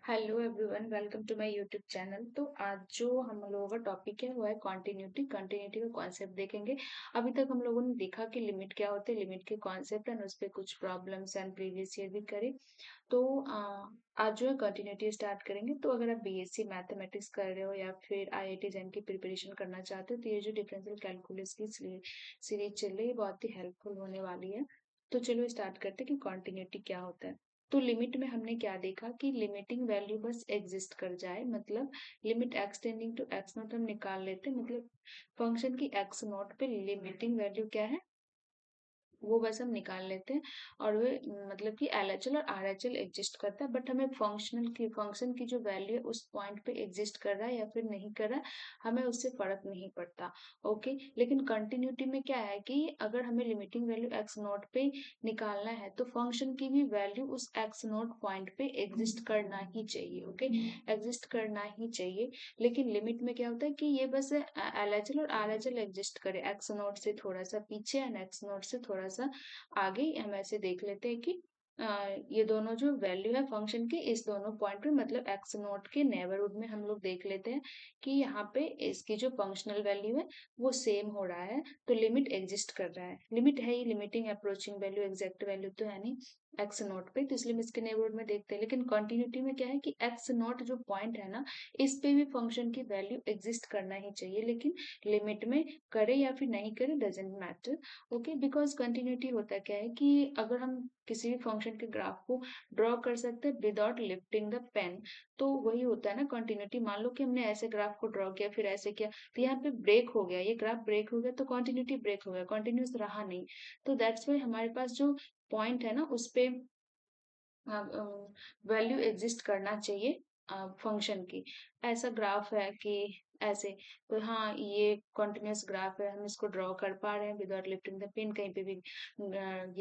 Hello everyone, welcome to my YouTube channel. तो आज जो हम लोगों का टॉपिक है वो है कंटिन्यूटी का कॉन्सेप्ट देखेंगे। अभी तक हम लोगों ने देखा कि लिमिट क्या होते हैं, लिमिट के कॉन्सेप्ट एंड उस पे कुछ प्रॉब्लम्स एंड प्रीवियस ईयर भी करे। तो आज जो है कंटिन्यूटी स्टार्ट करेंगे। तो अगर आप बीएससी मैथमेटिक्स कर रहे हो या फिर आईआईटी जैम की प्रिपरेशन करना चाहते हो तो ये जो डिफरेंशियल कैलकुलस की सीरीज चल रही है बहुत ही हेल्पफुल होने वाली है। तो चलो स्टार्ट करते हैं कि कंटिन्यूटी क्या होता है। तो लिमिट में हमने क्या देखा कि लिमिटिंग वैल्यू बस एग्जिस्ट कर जाए, मतलब limit x tending to x naught हम निकाल लेते हैं, मतलब फंक्शन की एक्स नॉट पे लिमिटिंग वैल्यू क्या है वो बस हम निकाल लेते हैं। और वे मतलब कि एलएचएल और आरएचएल एग्जिस्ट करता है, बट हमें फंक्शन की जो वैल्यू है उस पॉइंट पे एग्जिस्ट कर रहा है या फिर नहीं कर रहा है, हमें उससे फर्क नहीं पड़ता। ओके, लेकिन कंटिन्यूटी में क्या है कि अगर हमें लिमिटिंग वैल्यू एक्स नॉट पे निकालना है तो फंक्शन की भी वैल्यू उस एक्स नॉट पॉइंट पे एग्जिस्ट करना ही चाहिए। ओके, एग्जिस्ट करना ही चाहिए। लेकिन लिमिट में क्या होता है कि ये बस एलएचएल और आरएचएल एग्जिस्ट करे, एक्स नॉट से थोड़ा सा पीछे एंड एक्स नॉट से थोड़ा सा आगे। हम ऐसे देख लेते हैं कि ये दोनों जो वैल्यू है फंक्शन के इस दोनों पॉइंट पे, मतलब एक्स नॉट के नेबरहुड में हम लोग देख लेते हैं कि यहाँ पे इसकी जो फंक्शनल वैल्यू है वो सेम हो रहा है, तो लिमिट एग्जिस्ट कर रहा है। लिमिट है ही limiting approaching value, exact value तो है नहीं एक्स नॉट पे, तो इसलिए हम इसके नेबरहुड में देखते हैं। लेकिन कंटिन्यूटी में क्या है कि एक्स नॉट जो पॉइंट है ना, इस पे भी फंक्शन की वैल्यू एग्जिस्ट करना ही चाहिए, लेकिन लिमिट में करे या फिर नहीं करे doesn't matter. Okay, because continuity होता क्या है कि अगर हम किसी भी फंक्शन के ग्राफ को ड्रॉ कर सकते हैं विदाउट लिफ्टिंग द पेन, तो वही होता है ना कंटिन्यूटी। मान लो कि हमने ऐसे ग्राफ को ड्रॉ किया फिर ऐसे किया, तो यहाँ पे ब्रेक हो गया, ये ग्राफ ब्रेक हो गया तो कंटिन्यूटी ब्रेक हो गया, कंटिन्यूस रहा नहीं। तो दैट्स वाई हमारे पास जो पॉइंट है ना उस पे वैल्यू एग्जिस्ट करना चाहिए फंक्शन की। ऐसा ग्राफ है कि ऐसे, तो हाँ ये कंटिन्यूअस ग्राफ है, हम इसको ड्रॉ कर पा रहे हैं विदाउट लिफ्टिंग द पेन, कहीं पे भी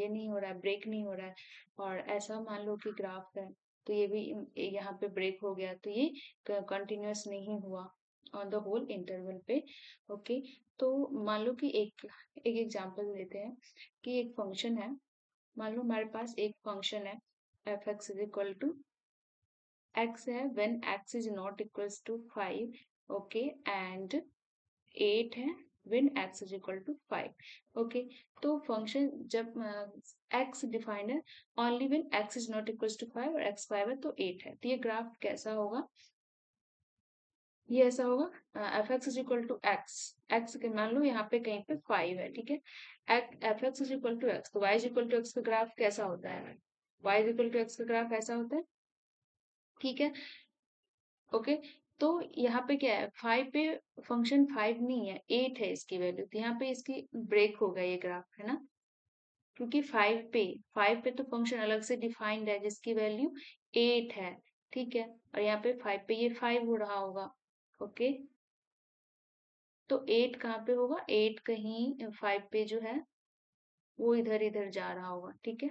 ये नहीं हो रहा है, ब्रेक नहीं हो रहा है। और ऐसा मान लो कि ग्राफ है तो ये भी यहाँ पे ब्रेक हो गया, तो ये कंटिन्यूअस नहीं हुआ ऑन द होल इंटरवल पे। ओके, तो मान लो कि एक एक एग्जांपल लेते हैं कि एक फंक्शन है। मान लो हमारे पास एक फंक्शन है F x is equal to x है when x is not equals to 5। Okay, and 8 है when x is equal to 5। Okay, तो फंक्शन जब एक्स डिफाइंड है only when x is not equals to 5 और x 5 है तो 8 है, तो ये ग्राफ कैसा होगा? ये ऐसा होगा f x is equal to x, x के मान लो यहाँ पे कहीं पे 5 है, ठीक है। F x is equal to X, तो Y is equal to x का ग्राफ कैसा होता है? Y is equal to x का ग्राफ ऐसा होता है, ठीक है। ओके, तो यहाँ पे क्या है, 5 पे फंक्शन 5 नहीं है, 8 है इसकी वैल्यू, तो यहाँ पे इसकी ब्रेक होगा ये ग्राफ, है ना। क्योंकि 5 पे तो फंक्शन अलग से डिफाइंड है जिसकी वैल्यू 8 है, ठीक है। और यहाँ पे 5 पे ये 5 हो रहा होगा। ओके, तो 8 कहाँ पे होगा, 8 कहीं 5 पे जो है वो इधर इधर जा रहा होगा, ठीक है।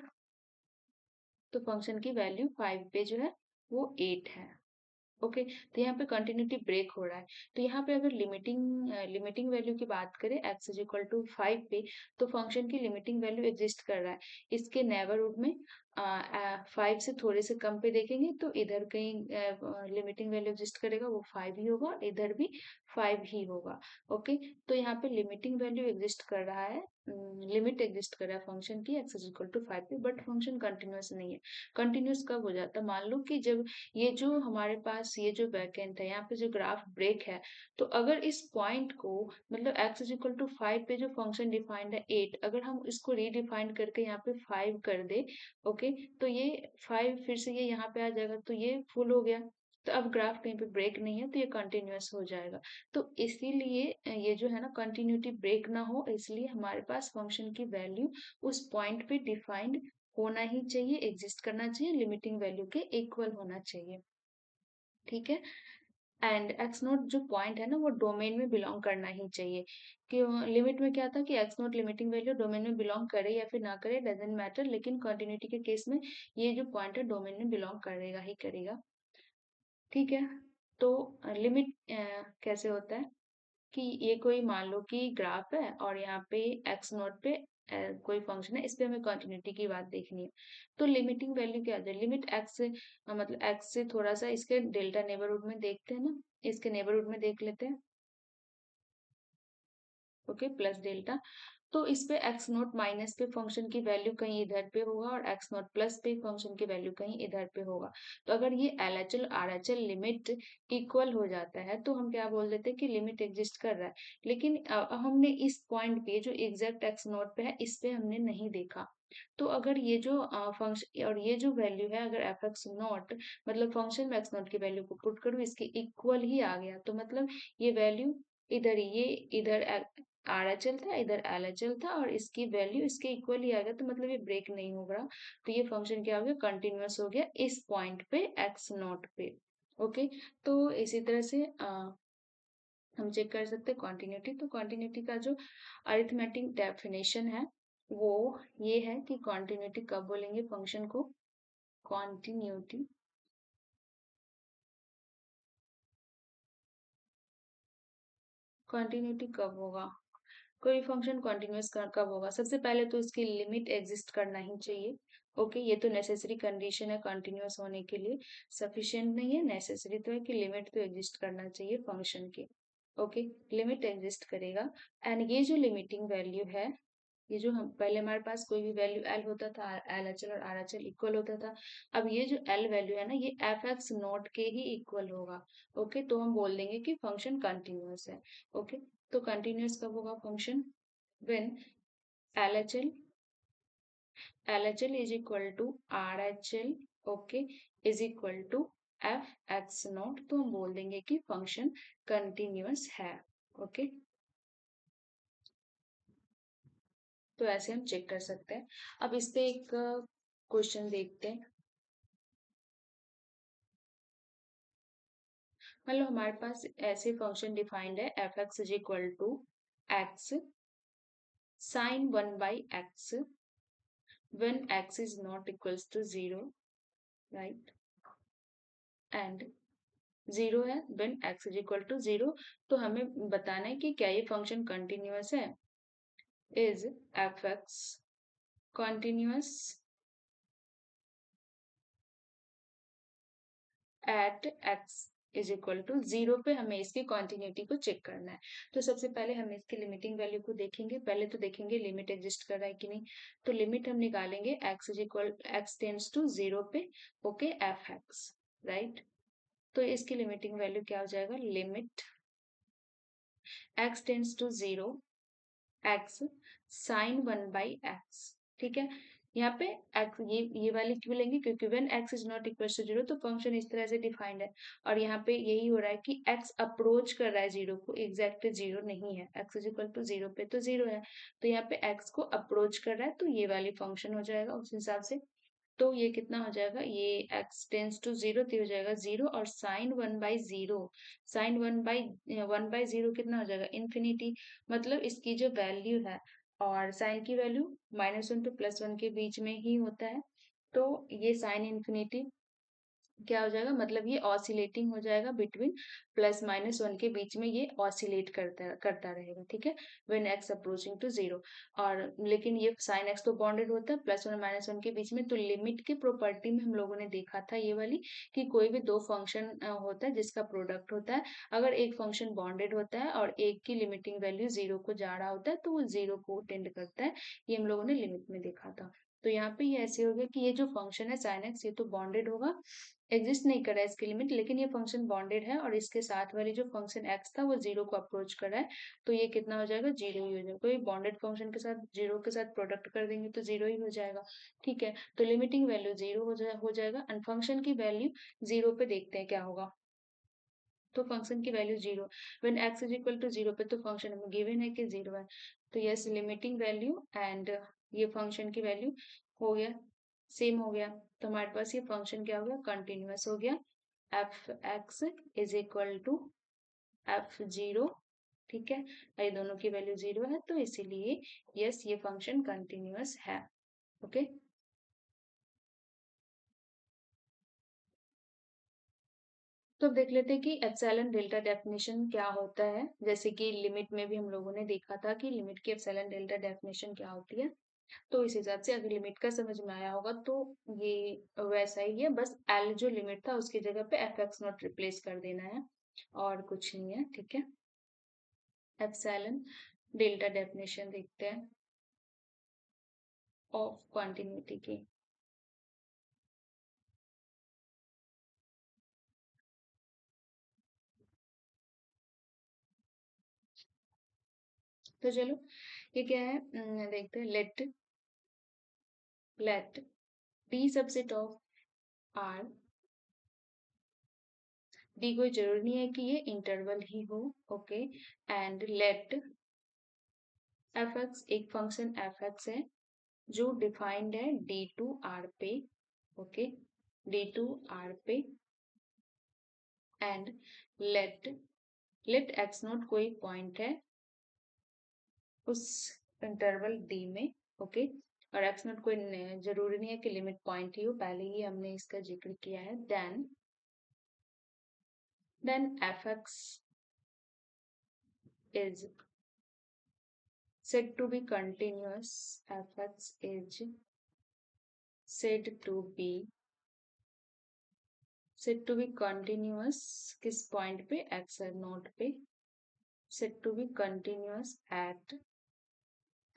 तो फंक्शन की वैल्यू 5 पे जो है वो 8 है। ओके, तो यहाँ पे कंटिन्यूटी ब्रेक हो रहा है। तो यहाँ पे अगर लिमिटिंग वैल्यू की बात करें एक्स इज इक्वल टू 5 पे, तो फंक्शन की लिमिटिंग वैल्यू एग्जिस्ट कर रहा है इसके नेबरहुड में। 5 से थोड़े से कम पे देखेंगे तो इधर कहीं लिमिटिंग वैल्यू एग्जिस्ट करेगा, वो 5 ही होगा, इधर भी 5 ही होगा। ओके, तो यहाँ पे लिमिटिंग वैल्यू एग्जिस्ट कर रहा है, लिमिट एग्जिस्ट कर रहा है फंक्शन की एक्स इज इक्वल टू 5 पे, बट फंक्शन कंटिन्यूस नहीं है। कंटिन्यूस कब हो जाता है, मान लो कि जब ये जो हमारे पास ये जो वैकेंट है यहाँ पे जो ग्राफ ब्रेक है, तो अगर इस पॉइंट को, मतलब x इज इक्वल टू 5 पे जो फंक्शन डिफाइंड है 8, अगर हम इसको रीडिफाइन करके यहाँ पे 5 कर दे, ओके, तो ये 5 फिर से ये यहाँ पे आ जाएगा, तो ये फुल हो गया। तो अब ग्राफ कहीं पे ब्रेक नहीं है तो ये कंटिन्यूअस हो जाएगा। तो इसीलिए ये जो है ना कंटिन्यूटी ब्रेक ना हो, इसलिए हमारे पास फंक्शन की वैल्यू उस पॉइंट पे डिफाइंड होना ही चाहिए, एग्जिस्ट करना चाहिए, लिमिटिंग वैल्यू के इक्वल होना चाहिए, ठीक है। एंड एक्स नोट जो पॉइंट है ना वो डोमेन में बिलोंग करना ही चाहिए। क्यों, लिमिट में क्या था कि x note limiting value domain में बिलोंग करे या फिर ना करे डजेंट मैटर, लेकिन कंटिन्यूटी के केस में ये जो पॉइंट है डोमेन में बिलोंग करेगा ही करेगा, ठीक है। तो लिमिट कैसे होता है कि ये कोई मान लो कि ग्राफ है और यहाँ पे एक्स नोट पे कोई फंक्शन है, इस पे हमें कंटिन्यूटी की बात देखनी है। तो लिमिटिंग वैल्यू क्या आ जाए, लिमिट एक्स से मतलब एक्स से थोड़ा सा इसके डेल्टा नेबरहुड में देखते हैं ना, इसके नेबरहुड में देख लेते हैं। ओके, प्लस डेल्टा, तो इस पे एक्स नॉट माइनस पे फंक्शन की वैल्यू कहीं इधर पे होगा और एक्स नॉट प्लस पे फंक्शन की वैल्यू कहीं इधर पे होगा। तो अगर ये LHL RHL लिमिट इक्वल हो जाता है तो हम क्या बोल देते हैं कि लिमिट एग्जिस्ट कर रहा है। लेकिन हमने इस पॉइंट पे जो एग्जैक्ट एक्स नॉट पे है, इस पे हमने नहीं देखा। तो अगर ये जो फंक्शन और ये जो वैल्यू है, अगर एफ एक्स नॉट मतलब फंक्शन में एक्स नॉट की वैल्यू को पुट करूँ, इसके इक्वल ही आ गया, तो मतलब ये वैल्यू इधर, ये इधर RHL था, इधर LHL था और इसकी वैल्यू इसके इक्वल ही आ गया, तो मतलब ये ब्रेक नहीं हो रहा। तो ये फंक्शन क्या हो गया, कंटिन्यूअस हो गया इस पॉइंट पे एक्स नॉट पे। ओके, तो इसी तरह से हम चेक कर सकते हैं कॉन्टिन्यूटी। तो कॉन्टिन्यूटी का जो अरिथमेटिक डेफिनेशन है वो ये है कि कॉन्टिन्यूटी कब बोलेंगे फंक्शन को, कॉन्टिन्यूटी कॉन्टिन्यूटी कब होगा, कोई फंक्शन कॉन्टिन्यूअस कब होगा, सबसे पहले तो इसकी लिमिट एग्जिस्ट करना ही चाहिए। ओके, ये तो नेसेसरी कंडीशन है कंटिन्यूअस होने के लिए, सफिशिएंट नहीं है, नेसेसरी तो है कि लिमिट तो एग्जिस्ट करना चाहिए फंक्शन की। ओके, लिमिट एग्जिस्ट करेगा एंड ये जो लिमिटिंग वैल्यू है, ये जो हम पहले हमारे पास कोई भी वैल्यू एल होता था, LHL और RHL इक्वल होता था, अब ये जो एल वैल्यू है ना, ये एफ एक्स नॉट के ही इक्वल होगा। ओके, तो हम बोल देंगे कि फंक्शन कंटिन्यूअस है। ओके, तो कंटिन्यूअस कब होगा function, when LHL LHL is equal to RHL, okay, is equal to F x naught, तो हम बोल देंगे कि फंक्शन कंटिन्यूअस है। ओके, तो ऐसे हम चेक कर सकते हैं। अब इस पे एक क्वेश्चन देखते हैं। मतलब हमारे पास ऐसे फंक्शन डिफाइंड है, F x is equal to x sine 1/x when x is not equals to 0, right, and 0 है when x is equal to 0। तो हमें बताना है कि क्या ये फंक्शन कंटिन्यूअस है, is f x continuous at x is equal to 0 पे, हमें इसकी कॉन्टिन्यूटी को चेक करना है। तो सबसे पहले हम इसकी लिमिटिंग वैल्यू को देखेंगे, पहले तो देखेंगे लिमिट एग्जिस्ट कर रहा है कि नहीं। तो लिमिट हम निकालेंगे x is equal x tends to 0 पे, ओके, एफ एक्स, राइट। तो इसकी लिमिटिंग वैल्यू क्या हो जाएगा, limit x tends to 0 x sine 1/x, ठीक है। यहाँ पे एक्स ये वाली क्यों लेंगे, क्योंकि when x is not equal to 0 तो फंक्शन इस तरह से डिफाइंड है, और यहाँ पे यही हो रहा है कि एक्स अप्रोच कर रहा है 0 को, एग्जैक्ट 0 नहीं है, एक्स इज इक्वल टू 0 पे तो 0 है, तो यहाँ पे एक्स को अप्रोच कर रहा है, तो ये वाली फंक्शन हो जाएगा उस हिसाब से। तो ये कितना हो जाएगा, ये एक्स टेंस टू 0 तो हो जाएगा 0, और साइन 1/0, साइन 1/0 कितना हो जाएगा, इन्फिनिटी। मतलब इसकी जो वैल्यू है, और साइन की वैल्यू -1 to +1 के बीच में ही होता है, तो ये साइन इन्फिनिटी क्या हो जाएगा, मतलब ये ऑसिलेटिंग हो जाएगा बिटवीन +-1 के बीच में, ये ऑसिलेट करता करता रहेगा, ठीक है, व्हेन एक्स अप्रोचिंग टू 0। और लेकिन ये साइन एक्स तो बॉन्डेड होता है +1 और -1 के बीच में, तो लिमिट की प्रॉपर्टी में हम लोगों ने देखा था ये वाली, कि कोई भी दो फंक्शन होता है जिसका प्रोडक्ट होता है, अगर एक फंक्शन बॉन्डेड होता है और एक की लिमिटिंग वैल्यू 0 को जा रहा होता है, तो वो 0 को टेंड करता है, ये हम लोगों ने लिमिट में देखा था। तो यहाँ पे ये ऐसे हो गया कि ये जो फंक्शन है साइन एक्स, ये तो बॉन्डेड होगा, एग्जिस्ट नहीं कर रहा है इसकी लिमिट, लेकिन ये फंक्शन बॉन्डेड है और इसके साथ वाली जो फंक्शन एक्स था वो 0 को अप्रोच कर रहा है, तो ये कितना हो जाएगा, 0 ही हो जाएगा। कोई बॉन्डेड फंक्शन के साथ 0 के साथ प्रोडक्ट कर देंगे तो 0 ही हो जाएगा, ठीक है। तो लिमिटिंग वैल्यू 0 हो जाएगा, एंड फंक्शन की वैल्यू 0 पे देखते हैं क्या होगा। तो फंक्शन की value 0 when x is equal to 0 पे, तो फंक्शन हमें गिवन है कि 0 है, तो यस लिमिटिंग वैल्यू एंड ये फंक्शन की वैल्यू हो गया, सेम हो गया, तो हमारे पास ये फंक्शन क्या हो गया, कंटिन्यूअस हो गया, f x is equal to F0, ठीक है, ये दोनों की वैल्यू 0 है, तो इसीलिए यस ये फंक्शन कंटिन्यूअस है। ओके, तो अब देख लेते हैं कि एप्सिलॉन डेल्टा डेफिनेशन क्या होता है। जैसे कि लिमिट में भी हम लोगों ने देखा था कि लिमिट की एप्सिलॉन डेल्टा डेफिनेशन क्या होती है। तो इस हिसाब से अगर लिमिट का समझ में आया होगा तो ये वैसा ही है, बस एल जो लिमिट था उसकी जगह पे एफ एक्स नॉट रिप्लेस कर देना है और कुछ नहीं है। ठीक है, एप्सिलॉन डेल्टा डेफिनेशन देखते हैं ऑफ कंटिन्यूटी की। तो चलो ये क्या है, देखते हैं। Let D subset of R, D कोई जरूरी नहीं है कि ये इंटरवल ही हो। Okay, and let f x, एक फंक्शन एफ एक्स है जो डिफाइंड है डी टू आर पे। ओके, डी टू आर पे, and let let x naught कोई पॉइंट है उस इंटरवल डी में। ओके, और एक्स नोट कोई जरूरी नहीं है कि लिमिट पॉइंट ही हो, पहले ही हमने इसका जिक्र किया है। Then f x is said to be continuous. Fx is said to be continuous किस पॉइंट पे, x नोट पे। said to be continuous at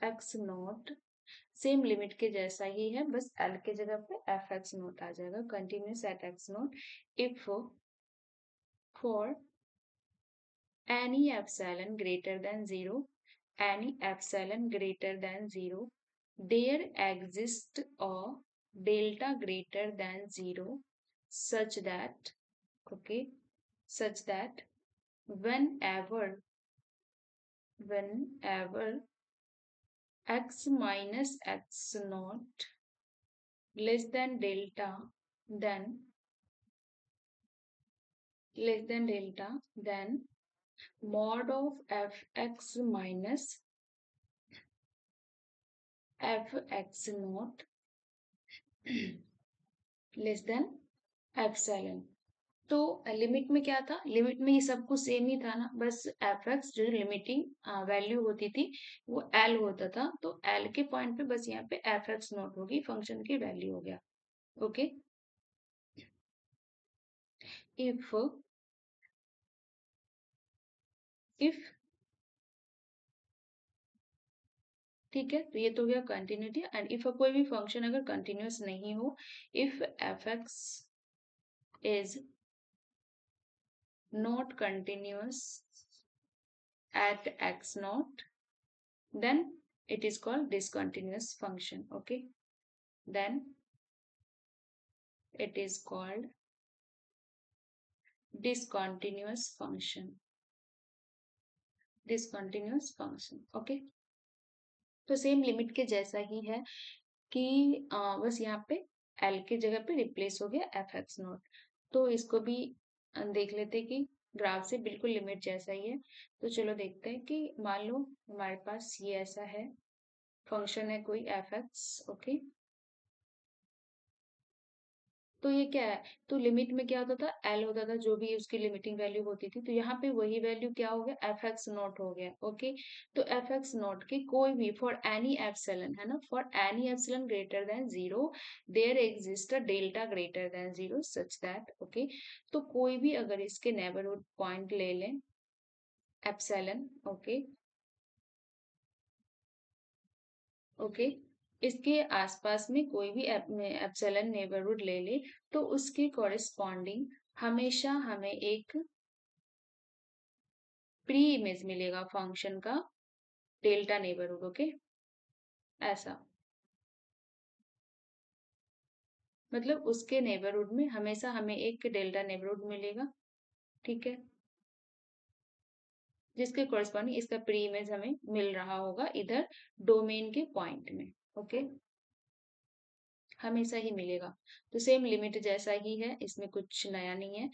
x note, same limit के जैसा ही है, बस l के जगह पे एफ एक्स नोट आ जाएगा। Continuous at x note if for any epsilon greater than 0, any epsilon greater than 0, there exists a delta greater than 0 such that, okay, such that whenever x minus x naught less than delta, then then mod of fx minus fx naught less than epsilon. तो limit में क्या था, limit में ये सब कुछ same ही था ना, बस एफ एक्स जो लिमिटिंग वैल्यू होती थी वो एल होता था, तो एल के पॉइंट पे बस यहाँ पे एफ एक्स नोट होगी, फंक्शन की वैल्यू हो गया। ओके, इफ इफ ठीक है, तो ये तो हो गया कंटिन्यूटी। एंड इफ कोई भी फंक्शन अगर कंटिन्यूस नहीं हो, if F x is not continuous at x not, then it is called discontinuous function. Okay, then it is called discontinuous function, discontinuous function. Okay, तो सेम लिमिट के जैसा ही है कि बस यहाँ पे एल की जगह पे रिप्लेस हो गया एफ एक्स नोट। तो इसको भी देख लेते हैं कि ग्राफ से बिल्कुल लिमिट जैसा ही है। तो चलो देखते हैं कि मान लो हमारे पास ये ऐसा है, फंक्शन है कोई एफ एक्स। ओके, तो ये क्या है, तो लिमिट में क्या होता था, एल होता था जो भी उसकी लिमिटिंग वैल्यू होती थी, तो यहाँ पे वही वैल्यू क्या हो गया, एफ एक्स नॉट हो गया। ओके, तो एफ एक्स नॉट की कोई भी फॉर एनी एप्सिलॉन है ना, for any epsilon greater than 0 there exist a delta greater than 0 such that. Okay, तो कोई भी अगर इसके नेबरहुड पॉइंट ले लें एप्सिलॉन। ओके, ओके, इसके आसपास में कोई भी एप्सिलॉन नेबरहुड ले ले, तो उसके कॉरेस्पॉन्डिंग हमेशा हमें एक प्री इमेज मिलेगा फंक्शन का डेल्टा नेबरहुड। ओके, ऐसा मतलब उसके नेबरहुड में हमेशा हमें एक डेल्टा नेबरहुड मिलेगा। ठीक है, जिसके कॉरेस्पॉन्डिंग इसका प्री इमेज हमें मिल रहा होगा इधर डोमेन के पॉइंट में। ओके, हमेशा ही मिलेगा। तो सेम लिमिट जैसा ही है, इसमें कुछ नया नहीं है,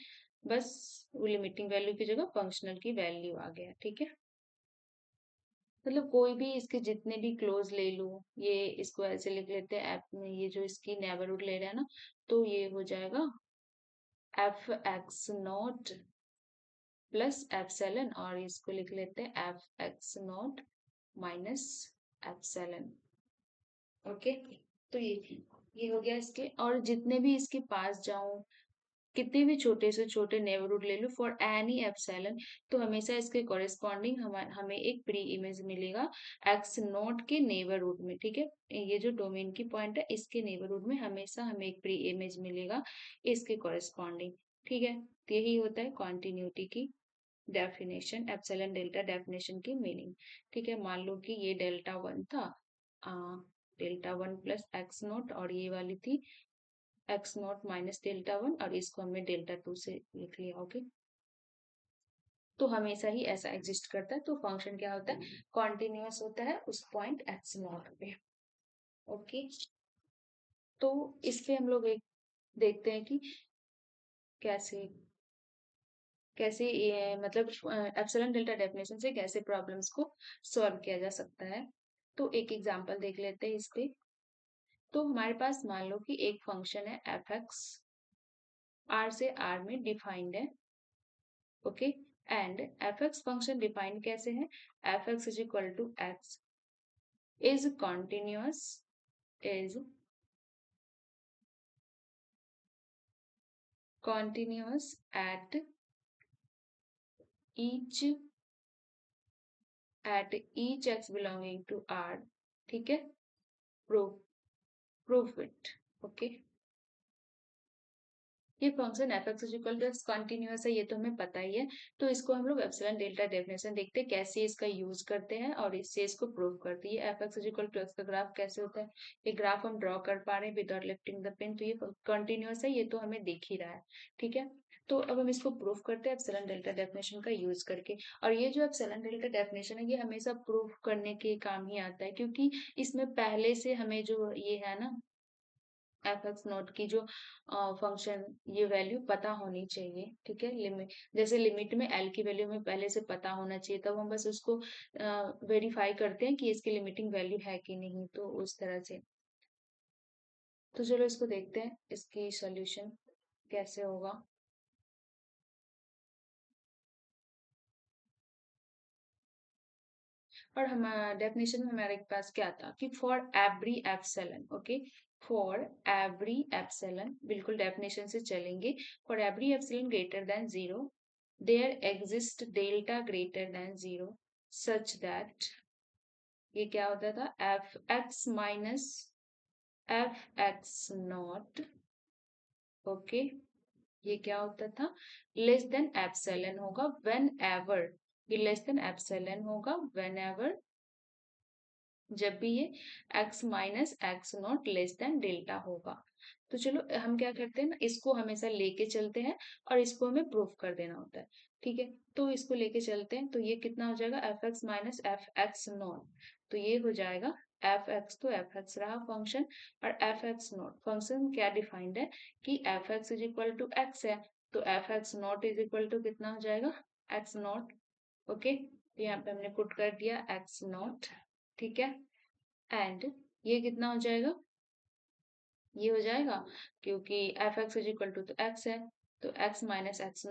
बस वो लिमिटिंग वैल्यू की जगह फंक्शनल की वैल्यू आ गया। ठीक है, मतलब कोई भी इसके जितने भी क्लोज ले लो, ये इसको ऐसे लिख लेते हैं ऐप में, ये जो इसकी नेबरहुड ले रहा है ना, तो ये हो जाएगा f x not plus epsilon, और इसको लिख लेते हैं f x not minus epsilon. Okay, तो ये हो गया इसके। और जितने भी इसके पास जाऊं, कितने भी छोटे से छोटे नेबरहुड ले लो फॉर एनी एप्सिलॉन, तो हमेशा इसके कॉरेस्पॉन्डिंग हमें एक प्री इमेज मिलेगा एक्स नोट के नेबरहुड में। ठीक है, ये जो डोमेन की पॉइंट है इसके नेबरहुड में हमेशा हमें एक प्री इमेज मिलेगा इसके कॉरेस्पॉन्डिंग। ठीक है, तो यही होता है कॉन्टिन्यूटी की डेफिनेशन, एप्सिलॉन डेल्टा डेफिनेशन की मीनिंग। ठीक है, मान लो कि ये डेल्टा वन था, delta one plus x note, और ये वाली थी x not minus delta one, और इसको हमने डेल्टा टू से लिख लिया। ओके, तो हमेशा ही ऐसा एग्जिस्ट करता है, तो फंक्शन क्या होता है, कॉन्टिन्यूअस होता है उस पॉइंट एक्स नॉट पे। ओके, तो इस पे हम लोग एक देखते हैं कि कैसे कैसे ये मतलब एप्सिलॉन डेल्टा डेफिनेशन से कैसे प्रॉब्लम्स को सॉल्व किया जा सकता है। तो एक एग्जांपल देख लेते हैं इस पे। तो हमारे पास मान लो कि एक फंक्शन है एफ एक्स, आर से आर में डिफाइंड है। Okay, and f x function defined कैसे है, F x is equal to x is continuous, is continuous each at each x belonging to R। ठीक है, प्रूफ प्रूफ इट। ओके, ये function f x equal to x continuous है, ये तो हमें पता ही है। तो इसको हम लोग एप्सिलॉन डेल्टा डेफिनेशन देखते हैं कैसे इसका यूज करते हैं और इससे इसको प्रूव करते हैं। F x equal to x का ग्राफ कैसे होता है, ये ग्राफ हम ड्रॉ कर पा रहे हैं विदाउट लिफ्टिंग द पेन, तो ये कंटिन्यूअस है, ये तो हमें दिख ही रहा है। ठीक है, तो अब हम इसको प्रूफ करते हैं एप्सिलॉन डेल्टा डेफिनेशन का यूज करके। और ये जो एप्सिलॉन डेल्टा डेफिनेशन है ये हमेशा प्रूफ करने के काम ही आता है, क्योंकि इसमें पहले से हमें जो ये है ना एफ एक्स नोट की जो फंक्शन, ये वैल्यू पता होनी चाहिए। ठीक है, लिमिट जैसे लिमिट में एल की वैल्यू हमें पहले से पता होना चाहिए, तब हम बस उसको वेरीफाई करते हैं कि इसकी लिमिटिंग वैल्यू है कि नहीं, तो उस तरह से। तो चलो इसको देखते हैं इसकी सॉल्यूशन कैसे होगा। और हम डेफिनेशन में हमारे पास क्या था कि for every epsilon, okay, for every epsilon, बिल्कुल डेफिनेशन से चलेंगे। For every epsilon greater than zero there exist delta greater than zero such that, ये क्या होता था, f x minus F x naught. Okay, ये क्या होता था, लेस देन एप्सिलॉन होगा व्हेन एवर, ये लेस देन एप्सिलॉन होगा व्हेन एवर, जब भी ये x minus x naught less than delta होगा। तो चलो हम क्या करते हैं ना, इसको हमेशा लेके चलते हैं और इसको हमें प्रूफ कर देना होता है। ठीक है, तो इसको लेके चलते हैं, तो ये कितना हो जाएगा, f x minus F x naught, तो ये हो जाएगा एफ एक्स, तो एफ एक्स रहा फंक्शन, और एफ एक्स नॉट फंक्शन क्या डिफाइंड है कि f x is equal to x है, तो f x naught is equal to कितना हो जाएगा, एक्स नॉट। ओके, यहाँ पे हमने पुट कर दिया एक्स नॉट। ठीक है, एंड ये कितना हो जाएगा, ये हो जाएगा, क्योंकि f x is equal to तो एक्स है, तो एक्स माइनस एक्स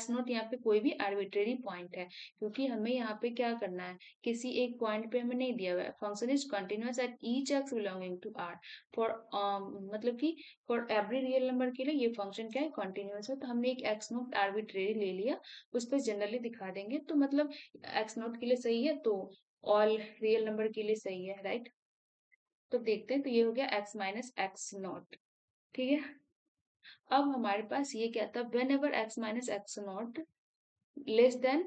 नोट यहाँ पे कोई भी आर्बिट्रेरी पॉइंट है, क्योंकि हमें यहाँ पे क्या करना है, किसी एक पॉइंट पे हमें नहीं दिया हुआ है, function is continuous at each x belonging to R for, मतलब कि फॉर एवरी रियल नंबर के लिए ये फंक्शन क्या है, कंटिन्यूअस है। तो हमने एक एक्स नोट आर्बिट्रेरी ले लिया, उस पर जनरली दिखा देंगे, तो मतलब एक्स नोट के लिए सही है तो ऑल रियल नंबर के लिए सही है, राइट। तो देखते हैं, तो ये हो गया x माइनस एक्स नॉट। ठीक है, अब हमारे पास ये क्या था, when ever x minus x naught less than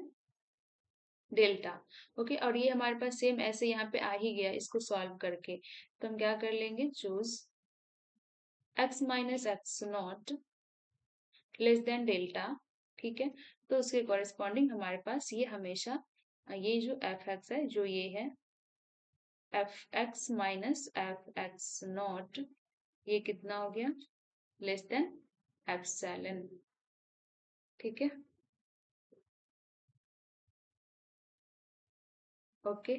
delta. Okay, और ये हमारे पास सेम ऐसे यहाँ पे आ ही गया इसको सॉल्व करके, तो हम क्या कर लेंगे, choose x minus x naught less than delta. ठीक है, तो उसके कॉरेस्पॉन्डिंग हमारे पास ये हमेशा ये जो एफ एक्स है, जो ये है F x minus F x not, ये कितना हो गया, लेस देन एप्सिलॉन। ठीक है, ओके,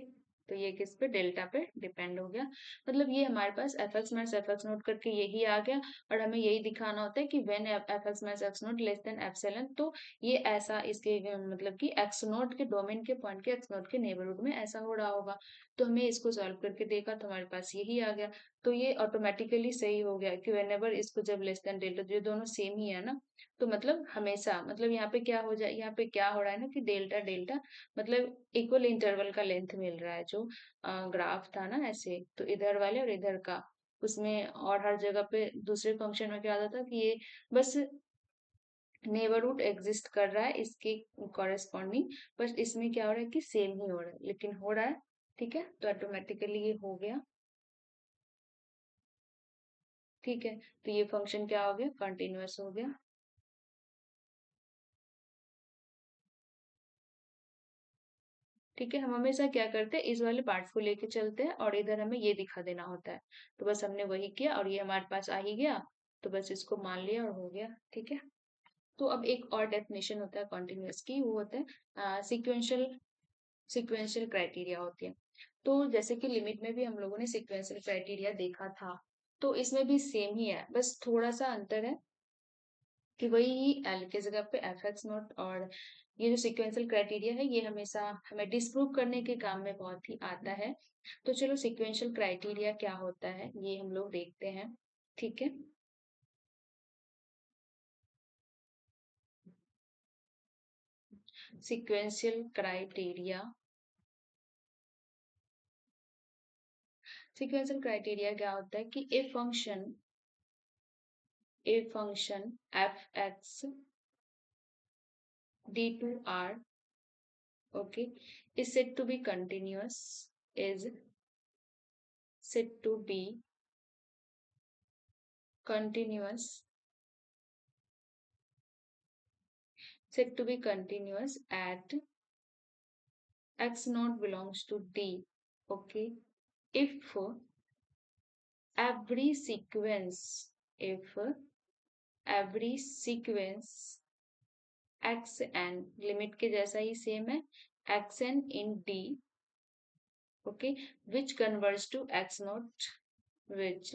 तो ये किस पे, डेल्टा पे डिपेंड हो गया। मतलब ये हमारे पास F x minus F X naught करके यही आ गया, और हमें यही दिखाना होता है कि when F x minus x note less than epsilon, तो ये ऐसा इसके मतलब कि एक्स नोट के डोमेन के पॉइंट के एक्स नोट के नेबरहुड में ऐसा हो रहा होगा। तो हमें इसको सॉल्व करके देखा तो हमारे पास यही आ गया। तो ये ऑटोमेटिकली सही हो गया कि वेनेवर इसको जब लेस देन डेल्टा, तो ये दोनों सेम ही है ना, तो मतलब हमेशा, मतलब यहाँ पे क्या हो जाए, यहाँ पे क्या हो रहा है ना कि डेल्टा डेल्टा मतलब इक्वल इंटरवल का लेंथ मिल रहा है, जो ग्राफ था ना ऐसे, तो इधर वाले और इधर का, उसमें और हर जगह पे दूसरे फंक्शन में क्या होता था कि ये बस नेबरहुड एग्जिस्ट कर रहा है इसके कॉरेस्पॉन्डिंग, बस इसमें क्या हो रहा है कि सेम ही हो रहा है, लेकिन हो रहा है। ठीक है, तो ऑटोमेटिकली ये हो गया। ठीक है, तो ये फंक्शन क्या हो गया, कंटिन्यूअस हो गया। ठीक है, हम हमेशा क्या करते हैं, इस वाले पार्ट को लेके चलते हैं और इधर हमें ये दिखा देना होता है। तो बस हमने वही किया और ये हमारे पास आ ही गया, तो बस इसको मान लिया और हो गया। ठीक है, तो अब एक और डेफिनेशन होता है कॉन्टिन्यूअस की, वो होता है सिक्वेंशियल सिक्वेंशियल क्राइटेरिया होती है। तो जैसे कि लिमिट में भी हम लोगों ने सिक्वेंशियल क्राइटेरिया देखा था, तो इसमें भी सेम ही है, बस थोड़ा सा अंतर है कि वही एल के जगह पे एफ एक्स नॉट, और ये जो सिक्वेंशियल क्राइटेरिया है ये हमेशा हमें डिस्प्रूव करने के काम में बहुत ही आता है। तो चलो सिक्वेंशियल क्राइटेरिया क्या होता है ये हम लोग देखते हैं। ठीक है, सिक्वेंशियल क्राइटेरिया, सिक्वेंशियल क्राइटेरिया क्या होता है कि a function f x D to R, okay, is said to be continuous, is said to be continuous, said to be continuous at x naught belongs to D. Okay, if every sequence, if every sequence x n, limit के जैसा ही same है, x n in D, okay, which converge to x naught, which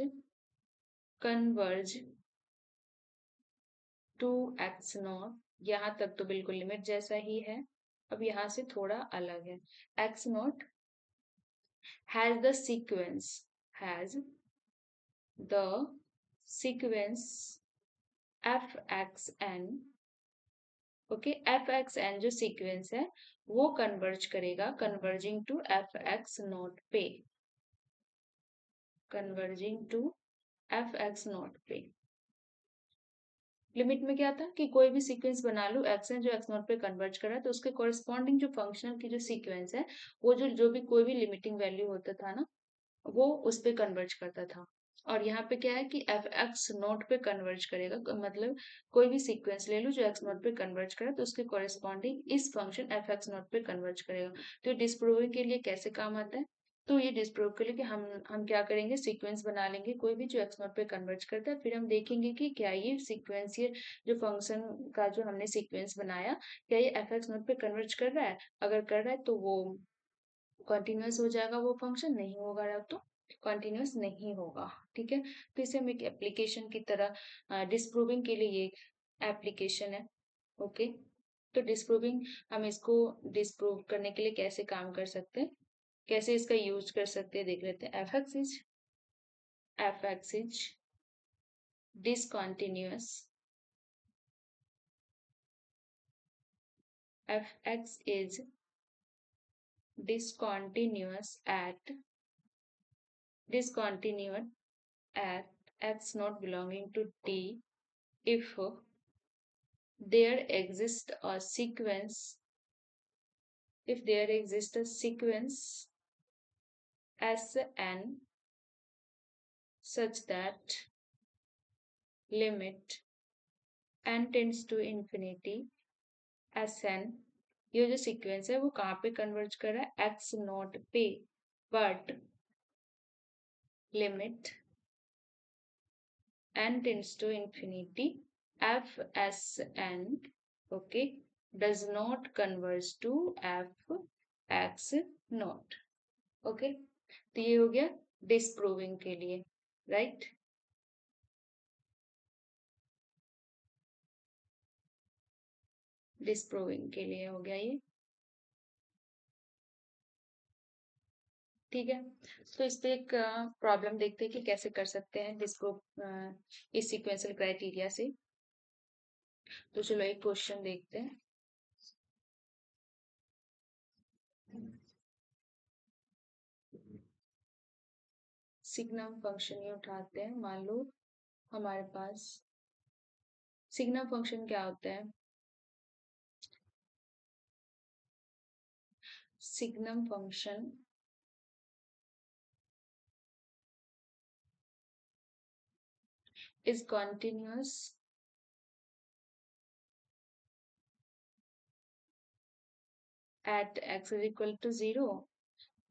converge to x naught, यहाँ तक तो बिल्कुल limit जैसा ही है, अब यहाँ से थोड़ा अलग है। X naught has the sequence, has the sequence F X N, okay, F X N जो सीक्वेंस है वो कन्वर्ज करेगा, converging to F x naught पे, converging to F x naught पे। लिमिट में क्या था कि कोई भी सीक्वेंस बना लो एक्स एन जो एक्स नॉट पे कन्वर्ज कर रहा है, तो उसके कॉरेस्पॉन्डिंग जो फंक्शनल की जो सीक्वेंस है, वो जो भी कोई भी लिमिटिंग वैल्यू होता था ना, वो उस पे कन्वर्ज करता था। और यहाँ पे क्या है कि एफ एक्स नोट पे कन्वर्ज करेगा, मतलब कोई भी सीक्वेंस ले लो जो एक्स नोट पे कन्वर्ज करे, तो उसके कॉरेस्पॉन्डिंग इस फंक्शन एफ एक्स नोट पे कन्वर्ज करेगा। तो डिस्प्रूविंग के लिए कैसे काम आता है, तो ये डिस्प्रूव के लिए कि हम क्या करेंगे, सीक्वेंस बना लेंगे कोई भी जो एक्स नोट पे कन्वर्ज करता है, फिर हम देखेंगे कि क्या ये सीक्वेंस, ये जो फंक्शन का जो हमने सीक्वेंस बनाया, क्या ये एफ एक्स नोट पे कन्वर्ज कर रहा है, अगर कर रहा है तो वो कंटिन्यूअस हो जाएगा, वो फंक्शन नहीं होगा तो कंटिन्यूअस नहीं होगा। ठीक है, तो इसे हम एक एप्लीकेशन की तरह डिस्प्रूविंग के लिए ये एप्लीकेशन है। ओके, तो डिस्प्रूविंग, हम इसको डिस्प्रूव करने के लिए कैसे काम कर सकते हैं, कैसे इसका यूज कर सकते हैं, देख लेते हैं। F x is discontinuous, F x is discontinuous at discontinuous at x not belonging to D if there exists a sequence, if there exists a sequence Sn such that limit n tends to infinity Sn, ये जो sequence है वो कहाँ पे converge कर रहा है, X naught पे, but limit n tends to infinity fSn, okay, does not converge to f x naught, okay, तो ये हो गया डिसप्रूविंग के लिए, राइट। डिसप्रूविंग के लिए हो गया ये, ठीक है। तो इस पे एक प्रॉब्लम देखते हैं कि कैसे कर सकते हैं डिसप्रूव इस सीक्वेंशियल क्राइटेरिया से। तो चलो एक क्वेश्चन देखते हैं। सिग्नम फंक्शन ये उठाते हैं, मान लो हमारे पास सिग्नम फंक्शन क्या होता है। Signum function is continuous at x is equal to 0।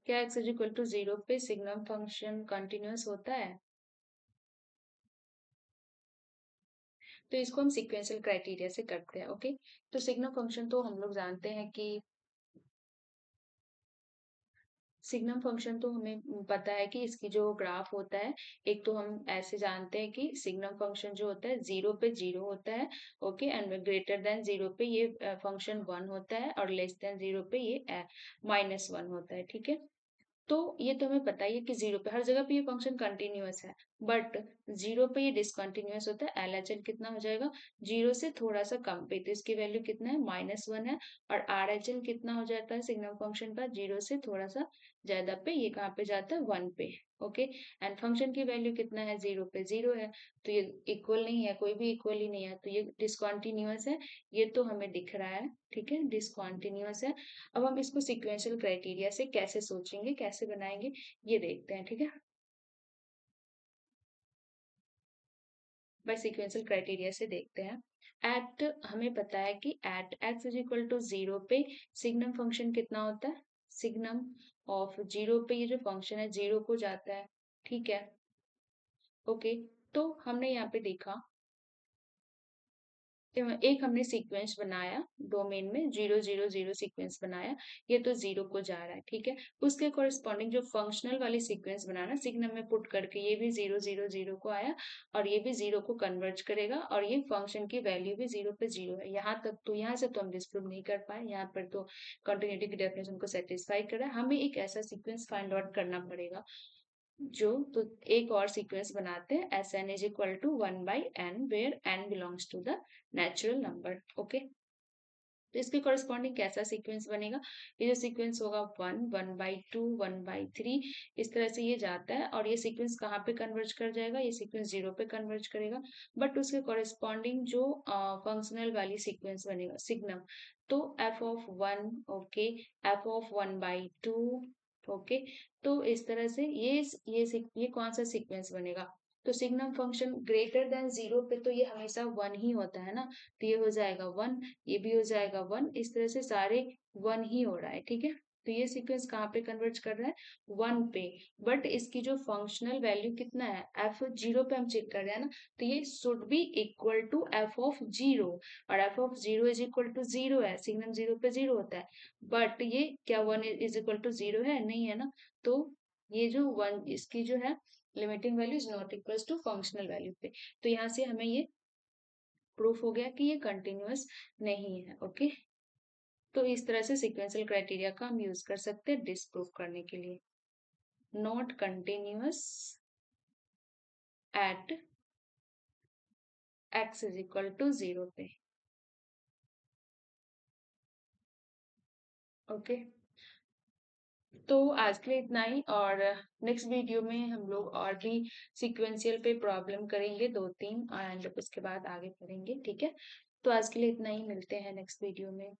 क्या x इज इक्वल टू 0 पे सिग्नम फंक्शन कंटिन्यूअस होता है? तो इसको हम सीक्वेंशियल क्राइटेरिया से करते हैं, ओके। तो सिग्नम फंक्शन तो हम लोग जानते हैं कि सिग्नम फंक्शन तो हमें पता है कि इसकी जो ग्राफ होता है, एक तो हम ऐसे जानते हैं कि सिग्नम फंक्शन जो होता है 0 पे 0 होता है, ओके, एंड ग्रेटर देन 0 पे ये फंक्शन 1 होता है और लेस देन 0 पे ये -1 होता है, ठीक है। तो ये तो हमें पता ही है कि 0 पे हर जगह पे ये फंक्शन कंटिन्यूअस है, बट 0 पे ये डिसकंटिन्यूअस होता है। LHL कितना हो जाएगा? 0 से थोड़ा सा कम पे, तो इसकी वैल्यू कितना है? -1 है। और RHL कितना हो जाता है सिग्नम फंक्शन का? 0 से थोड़ा सा ज्यादा पे, ये कहाँ पे जाता है? 1 पे, ओके। एंड फंक्शन की वैल्यू कितना है? 0 पे 0 है, तो ये इक्वल नहीं है, कोई भी इक्वल ही नहीं है, तो ये डिसकंटिन्यूअस है। ये तो हमें दिख रहा है, ठीक है, डिसकंटिन्यूअस है। अब हम इसको सीक्वेंशियल क्राइटेरिया से कैसे सोचेंगे, कैसे बनाएंगे, ये देखते हैं, ठीक है। बाय सीक्वेंशियल क्राइटेरिया से देखते हैं। एट हमें पता है कि at x is equal to 0 पे सिग्नम फंक्शन कितना होता है? सिग्नम ऑफ 0 पे ये जो फंक्शन है 0 को जाता है, ठीक है, ओके। तो हमने यहाँ पे देखा, एक हमने सीक्वेंस बनाया डोमेन में 0 0 0 सीक्वेंस बनाया, ये तो 0 को जा रहा है, ठीक है। उसके कॉरेस्पॉन्डिंग जो फंक्शनल वाली सीक्वेंस बनाना सिग्नम में पुट करके, ये भी 0 0 0 को आया और ये भी 0 को कन्वर्ज करेगा और ये फंक्शन की वैल्यू भी 0 पे 0 है। यहाँ तक तो, यहाँ से तो हम डिस्प्रूव नहीं कर पाए, यहाँ पर तो कंटिन्यूटी की डेफिनेशन को सेटिस्फाई कर रहा है। हमें एक ऐसा सीक्वेंस फाइंड आउट करना पड़ेगा जो, तो एक और सीक्वेंस बनाते हैं, S n is equal to 1/n where n belongs to the natural number, okay. तो इसके कॉरेस्पॉन्डिंग कैसा सीक्वेंस बनेगा? ये जो सीक्वेंस होगा 1 1/2 1/3, इस तरह से ये जाता है और ये सीक्वेंस कहाँ पे कन्वर्ज कर जाएगा? ये सीक्वेंस 0 पे कन्वर्ज करेगा। बट उसके कॉरेस्पॉन्डिंग जो फंक्शनल वाली सीक्वेंस बनेगा सिग्नम, तो f(1), ओके, f(1/2), ओके। तो इस तरह से ये कौन सा सीक्वेंस बनेगा? तो सिग्नम फंक्शन ग्रेटर देन 0 पे तो ये हमेशा 1 ही होता है ना, तो ये हो जाएगा 1, ये भी हो जाएगा 1, इस तरह से सारे 1 ही हो रहा है, ठीक है। तो ये सीक्वेंस कहाँ पे कन्वर्ज कर रहा है? 1 पे। बट इसकी जो फंक्शनल वैल्यू कितना है? f(0) पे हम चेक कर रहे हैं ना, तो ये should be equal to f(0), और f(0) इज इक्वल टू 0 है, सिग्नम 0 पे 0 होता है। बट ये क्या 1 इज इक्वल टू 0 है? नहीं है ना। तो ये जो 1, इसकी जो है limiting value is not equal to functional value पे, तो यहाँ से हमें ये प्रूफ हो गया कि ये कंटिन्यूअस नहीं है, ओके। तो इस तरह से सीक्वेंशियल क्राइटेरिया का हम यूज कर सकते हैं डिसप्रूव करने के लिए। Not continuous at x is equal to 0 पे, ओके। तो आज के लिए इतना ही, और नेक्स्ट वीडियो में हम लोग और भी सीक्वेंशियल पे प्रॉब्लम करेंगे 2 3, एंड उसके बाद आगे पढ़ेंगे, ठीक है। तो आज के लिए इतना ही, मिलते हैं नेक्स्ट वीडियो में।